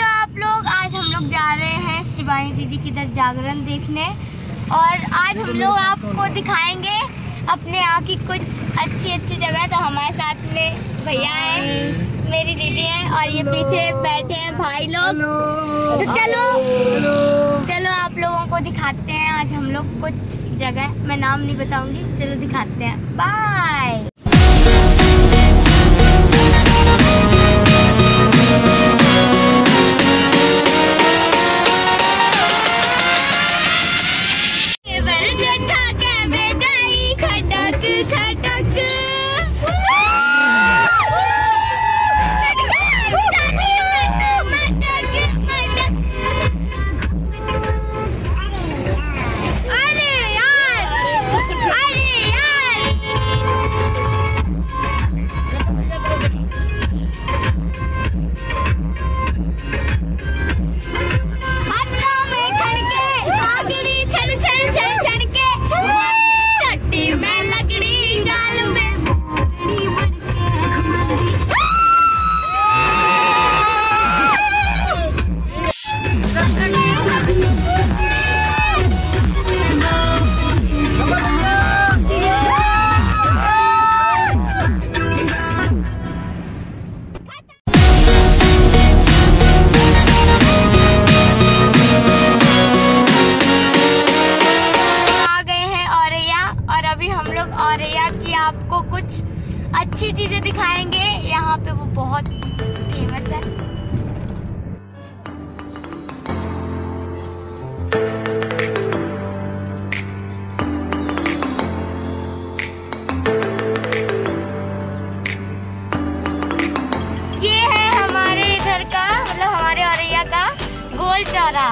हो आप लोग। आज हम लोग जा रहे हैं शिवानी दीदी की तरफ जागरण देखने, और आज हम लोग आपको दिखाएंगे अपने यहाँ की कुछ अच्छी जगह। तो हमारे साथ में भैया हैं, मेरी दीदी हैं, और ये पीछे बैठे हैं भाई लोग। तो चलो आप लोगों को दिखाते हैं आज हम लोग कुछ जगह। मैं नाम नहीं बताऊंगी, चलो दिखाते हैं। बाय। औरैया की आपको कुछ अच्छी चीजें दिखाएंगे। यहाँ पे वो बहुत फेमस है। ये है हमारे इधर का, मतलब हमारे औरैया का गोल चौरा।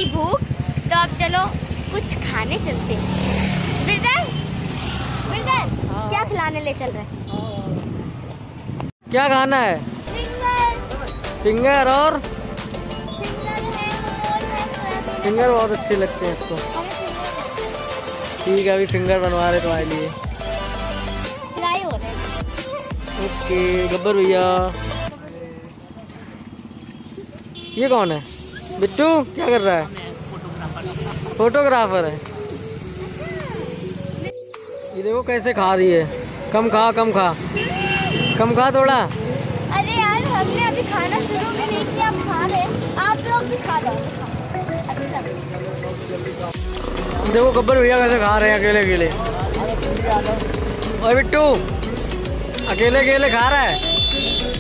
भूख, तो अब चलो कुछ खाने चलते हैं। बिरदर, क्या खिलाने ले चल रहे हैं? क्या खाना है? फिंगर और फिंगर बहुत अच्छे लगते हैं इसको। ठीक है, अभी फिंगर बनवा रहे तुम्हारे लिए। ओके गब्बर भैया। ये कौन है? बिट्टू क्या कर रहा है? फोटोग्राफर है। ये देखो कैसे खा रही है। कम खा थोड़ा। अरे यार, हमने अभी खाना शुरू में नहीं किया, आप खा रहे हैं। आप लोग भी खा लो। देखो गब्बर भैया कैसे खा रहे हैं अकेले। और बिट्टू अकेले खा रहा है।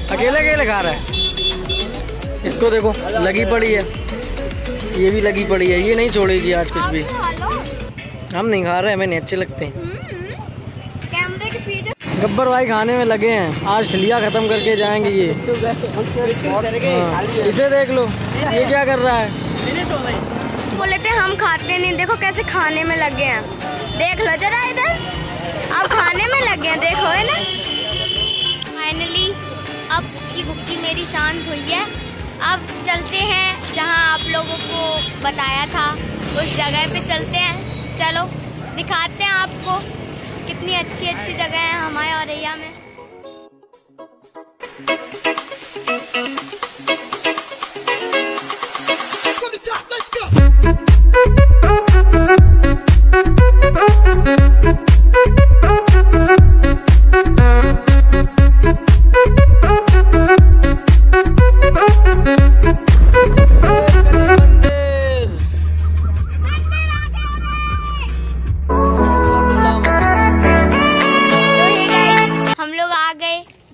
अकेले खा रहा है। इसको देखो लगी पड़ी है, ये भी लगी पड़ी है, ये नहीं छोड़ेगी आज कुछ भी। हम नहीं खा रहे, हमें नहीं अच्छे लगते हैं। गब्बर भाई खाने में लगे हैं, आज ठिलिया खत्म करके जाएंगे ये। इसे देख लो, ये क्या कर रहा है। बोले थे हम खाते नहीं, देखो कैसे खाने में लगे हैं। देख लो जरा इधर, अब खाने में लगे हैं, देखो है ना। फाइनली अब की भुक्की मेरी शांत हुई है। अब चलते हैं जहां आप लोगों को बताया था, उस जगह पे चलते हैं। चलो दिखाते हैं आपको कितनी अच्छी जगह है हमारे औरैया में।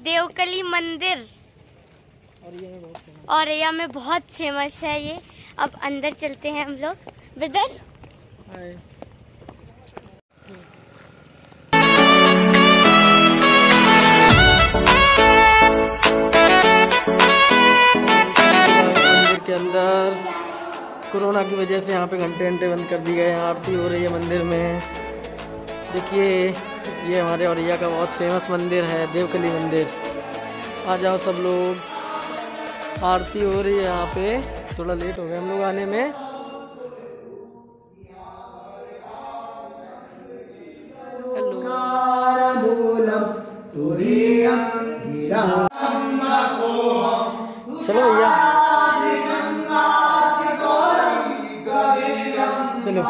देवकली मंदिर औरैया में बहुत फेमस है ये। अब अंदर चलते हैं हम लोग। विदर मंदिर के अंदर कोरोना की वजह से यहाँ पे घंटे बंद कर दिए गए हैं। आरती हो रही है मंदिर में। देखिए ये हमारे औरैया का बहुत फेमस मंदिर है, देवकली मंदिर। आ जाओ सब लोग, आरती हो रही है यहाँ पे। थोड़ा लेट हो गया हम लोग आने में। चलो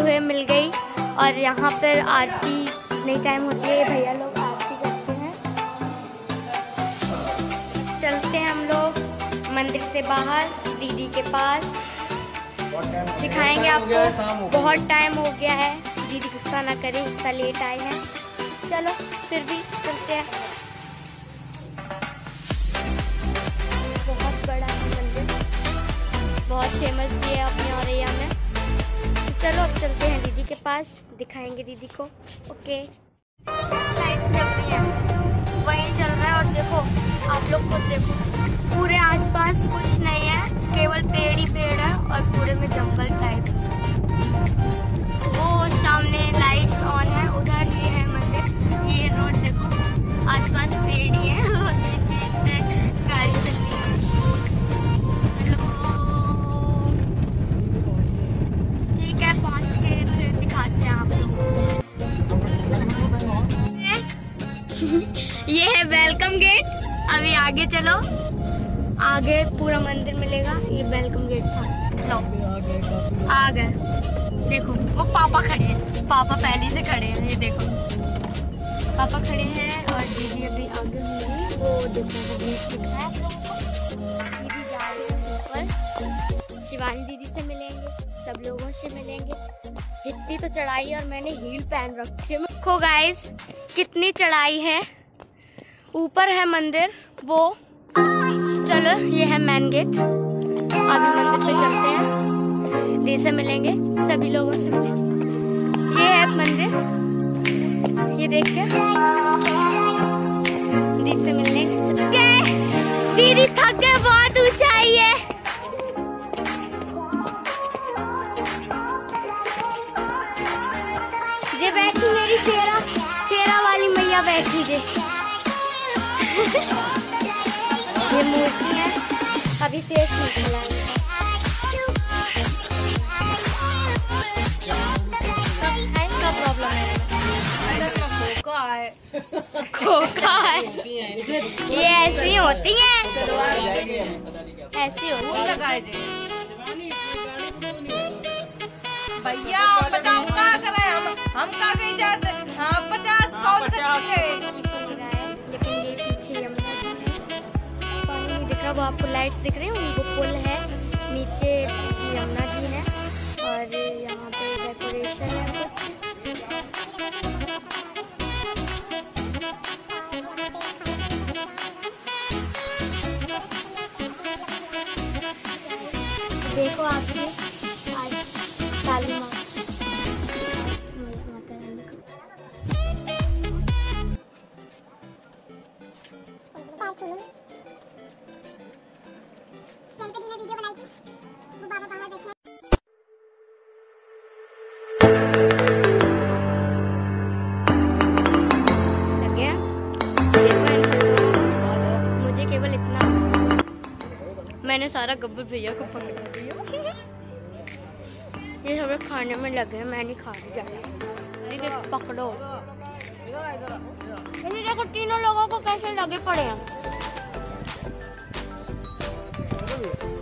जय मिल गई। और यहाँ पर आरती नहीं टाइम होती है, भैया लोग आरती करते हैं। चलते हैं हम लोग मंदिर से बाहर दीदी के पास, दिखाएंगे आपको। बहुत टाइम हो गया है, दीदी गुस्सा ना करे, इतना लेट आए हैं। चलो फिर भी चलते हैं। बहुत बड़ा है मंदिर, बहुत फेमस भी है अपने औरैया में। चलो अब चलते हैं दीदी के पास, दिखाएंगे दीदी को। ओके, लाइट्स चल रही है, वही चल रहा है। और देखो आप लोग खुद देखो, पूरे आसपास कुछ नहीं है, केवल पेड़ ही पेड़ है और पूरे में जंगल टाइप। वो सामने लाइट्स ऑन है, उधर ये है मंदिर। ये रोड देखो, आसपास पेड़ ही है और गाड़ी चल रही है। ठीक है, पहुंच के फिर दिखाते हैं आप लोगों को। ये है वेलकम गेट। अभी आगे चलो, आगे पूरा मंदिर मिलेगा। ये वेलकम गेट था। लो आ गए, देखो वो पापा खड़े हैं, पापा पहले से खड़े हैं। ये देखो पापा खड़े हैं और दीदी अभी आगे होंगी। वो देखो गेट दिख रहा है। दीदी जा रही है ऊपर, शिवानी दीदी से मिलेंगे, सब लोगों से मिलेंगे। इतनी तो चढ़ाई और मैंने हील पहन रखी है। देखो गाइस कितनी चढ़ाई है, ऊपर है मंदिर वो। चलो ये है मेन गेट, अभी मंदिर पे चलते हैं, दी से मिलेंगे, सभी लोगों से मिलेंगे। ये है मंदिर, ये देखिए दी से मिलने। दीदी थक गए, बहुत ऊंचाई है। जे बैठी मेरी शेरा वाली मैया बैठी जे। ये मूर्ति है, अभी फेस नहीं खिलाएंगे। क्या प्रॉब्लम है? खोखा है। ये ऐसी होती है, ऐसी होती है। भैया बताओ क्या करें हम का गई जाते। हाँ 50 कौन करते हैं। लेकिन ये पीछे यमुना जी है, पानी नहीं दिख रहा, वो आपको लाइट्स दिख रही होंगी, वो पुल है, नीचे यमुना जी है और यहाँ पे डेकोरेशन है कुछ। देखो आपने आज काली माँ माता रानी को वीडियो बनाई थी, वो बाबा बाहर बैठे। लग गया? मुझे केवल इतना, मैंने सारा गब्बर भैया को पकड़ा दिया। ये सब खाने में लगे हैं, मैं नहीं खा रही ज्यादा। पकड़ो, देखो तीनों लोगों को कैसे लगे पड़े हैं,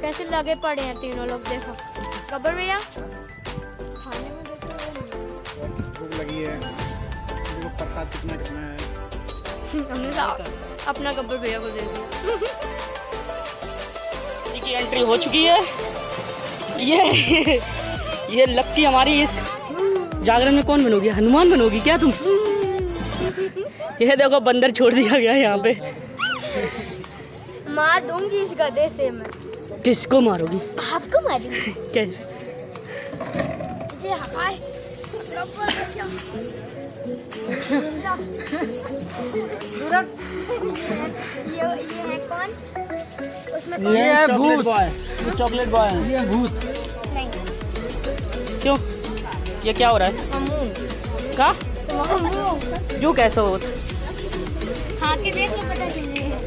कैसे लगे पड़े हैं तीनों लोग। देखो गब्बर भैया खाने में देखो, भूख लगी है, देखो प्रसाद कितना है। हमने अपना गब्बर भैया को दे दिया। की एंट्री हो चुकी है। ये लक्की हमारी इस जागरण में कौन बनोगी? हनुमान बनोगी क्या तुम? ये देखो बंदर छोड़ दिया गया यहाँ पे। मार दूंगी इस गधे से मैं। किसको मारोगी? आपको मारूंगी। कैसे? ये है कौन? उसमें कौन? ये है भूत बॉय, चॉकलेट बॉय है। ये भूत नहीं, क्यों? ये क्या हो रहा है? का जो कैसे हो हाँ के देख के पता चलेगा।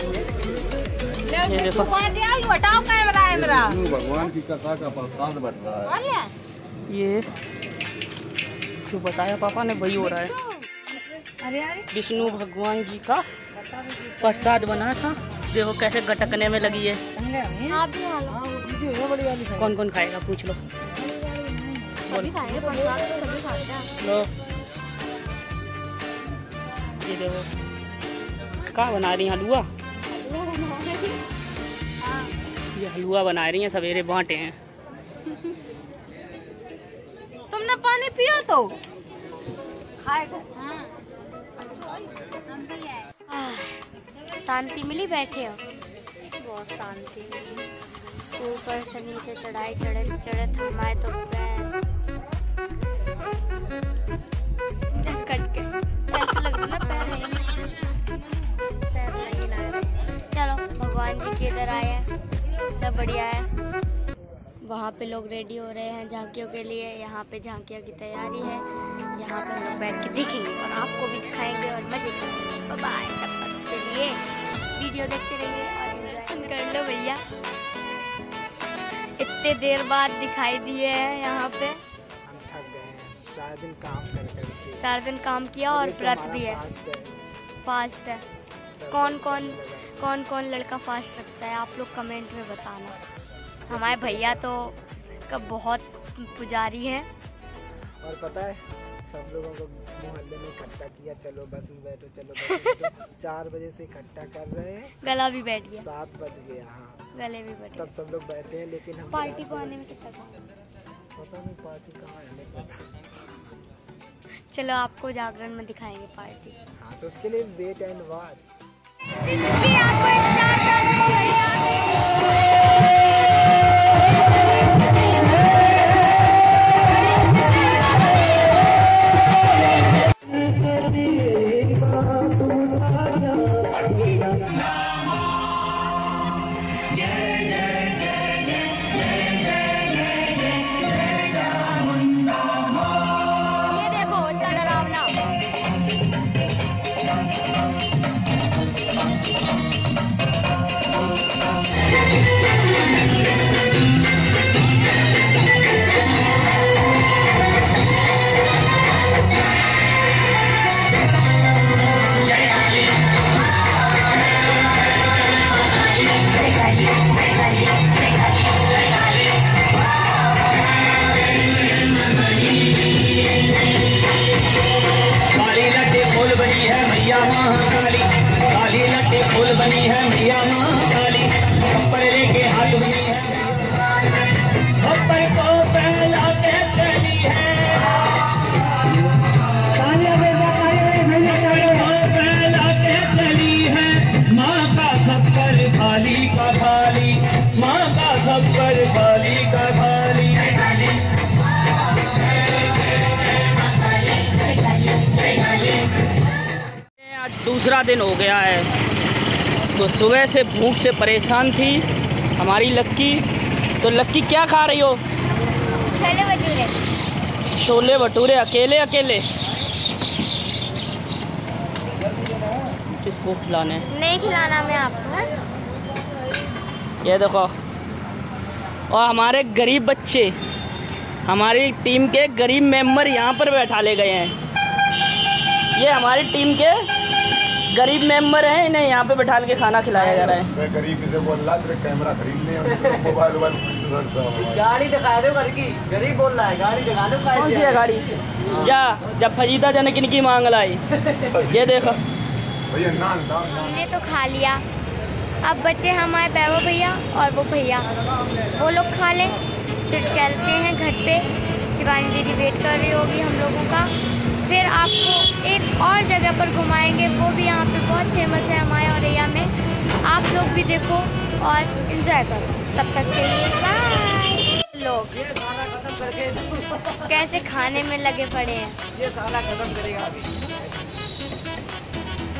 ये देखो हटाओ कैमरा मेरा। भगवान की कथा का प्रसाद बट रहा है। ये जो बताया पापा ने वही हो रहा है। अरे अरे विष्णु भगवान जी का प्रसाद बना था, देखो कैसे गटकने में लगी है। आप भी खा लो। कौन कौन खाएगा पूछ लो। सभी खाएंगे, प्रसाद तो सभी खाते हैं। लो ये देखो क्या बना रही हैं, हलवा। ये हलवा बना रही हैं, सवेरे बांटे हैं। तुमने पानी पियो तो खाएगा। शांति मिली, बैठे हो। बहुत शांति मिली। ऊपर से नीचे चढ़ाई चढ़े हमारे तो पैर कट के ऐसा लग रहा ना, पैर नहीं लग रहे। चलो भगवान जी के इधर आए हैं, सब बढ़िया है। वहाँ पे लोग रेडी हो रहे हैं झांकियों के लिए। यहाँ पे झांकियों की तैयारी है। यहाँ पे हम लोग बैठ के देखेंगे और आपको भी दिखाएंगे और मजे करेंगे। बाय, तब तक के लिए वीडियो देखते रहिए और एंजॉय कर लो भैया। इतने देर बाद दिखाई दिए हैं यहाँ पे। हम थक गए हैं, सारा दिन काम करके। सारा दिन काम किया और व्रत भी है, फास्ट है। कौन कौन लड़का फास्ट रखता है आप लोग कमेंट में बताना। हमारे भैया तो कब बहुत पुजारी हैं। और पता है सब लोगों को मोहल्ले में इकट्ठा किया, चलो बस में बैठो, चलो बस में बैठो। 4 बजे से इकट्ठा कर रहे हैं, गला भी बैठ गया, 7 बज गया। हाँ गले भी बैठ तब गया। सब लोग बैठे हैं, लेकिन हम पार्टी को आने में कितना टाइम? पता नहीं पार्टी कहाँ है, नहीं पता। चलो आपको जागरण में दिखाएंगे पार्टी। हाँ तो उसके लिए वेट एंड वॉच। ये देखो तड़रावना। दूसरा दिन हो गया है, तो सुबह से भूख से परेशान थी हमारी लक्की। तो लक्की क्या खा रही हो? छोले भटूरे। छोले भटूरे अकेले अकेले? किसको खिलाने? नहीं खिलाना मैं आपको। ये देखो, और हमारे गरीब बच्चे, हमारी टीम के गरीब मेंबर यहाँ पर बैठा ले गए हैं। ये हमारी टीम के गरीब मेंबर हैं, इन्हें यहाँ पे बैठा के खाना खिलाया जा रहा है। मैं गरीब से बोल रहा तेरे कैमरा खरीद ले और मोबाइल गाड़ी दिखा दो घर की। गरीब बोल रहा है गाड़ी दिखा दो। कौन सी है गाड़ी? जा जब फजीता जाने किनकी मांग लाई। ये देखो भैया नान हमने तो खा लिया। अब बचे हमारे वैभव भैया और वो भैया, वो लोग खा लें फिर चलते हैं घर पे। शिवानी दीदी वेट कर रही होगी हम लोगों का। फिर आपको एक और जगह पर घुमाएंगे, वो भी यहाँ पे बहुत फेमस है हमारे औरैया में। आप लोग भी देखो और एंजॉय करो। तब तक के लिए बाय। लोग कैसे खाने में लगे पड़े हैं। ये साला खत्म करेगा अभी।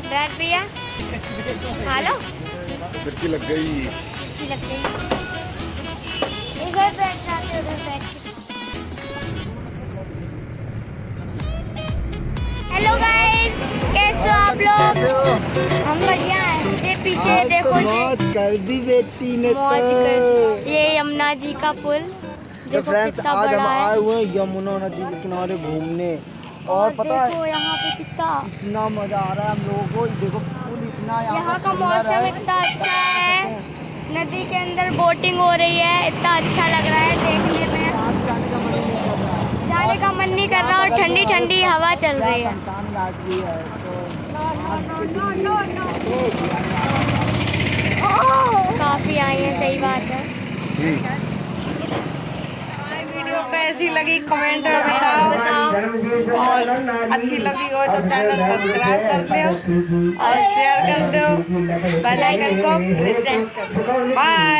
डर भैया खा लो। मिर्ची लग गई। मिर्ची लग गई। इधर बैठ जाते, उधर बैठ। हेलो देखो ये मौज कर दी बेटी ने मौज तो। कर दी। ये यमुना जी का पुल तो देखो फ्रेंड्स कितना आज हम बड़ा आए है। हुए हैं यमुना नदी के किनारे घूमने और पता है देखो यहाँ पे कितना इतना मजा आ रहा है हम लोगों को। देखो पुल इतना यहाँ का सुंदर मौसम है। इतना अच्छा है, नदी के अंदर बोटिंग हो रही है, इतना अच्छा लग रहा है देखने में। आज जाने का मन नहीं कर रहा है। जाने का मन नहीं कर रहा और ठंडी ठंडी हवा चल रही है। शमशान घाट भी है तो काफी आई है, सही बात है। हमारी वीडियो कैसी लगी कमेंट में बताओ, और अच्छी लगी हो तो चैनल सब्सक्राइब कर लो और शेयर कर दो, बेल आइकन को प्रेस कर दो। बाय।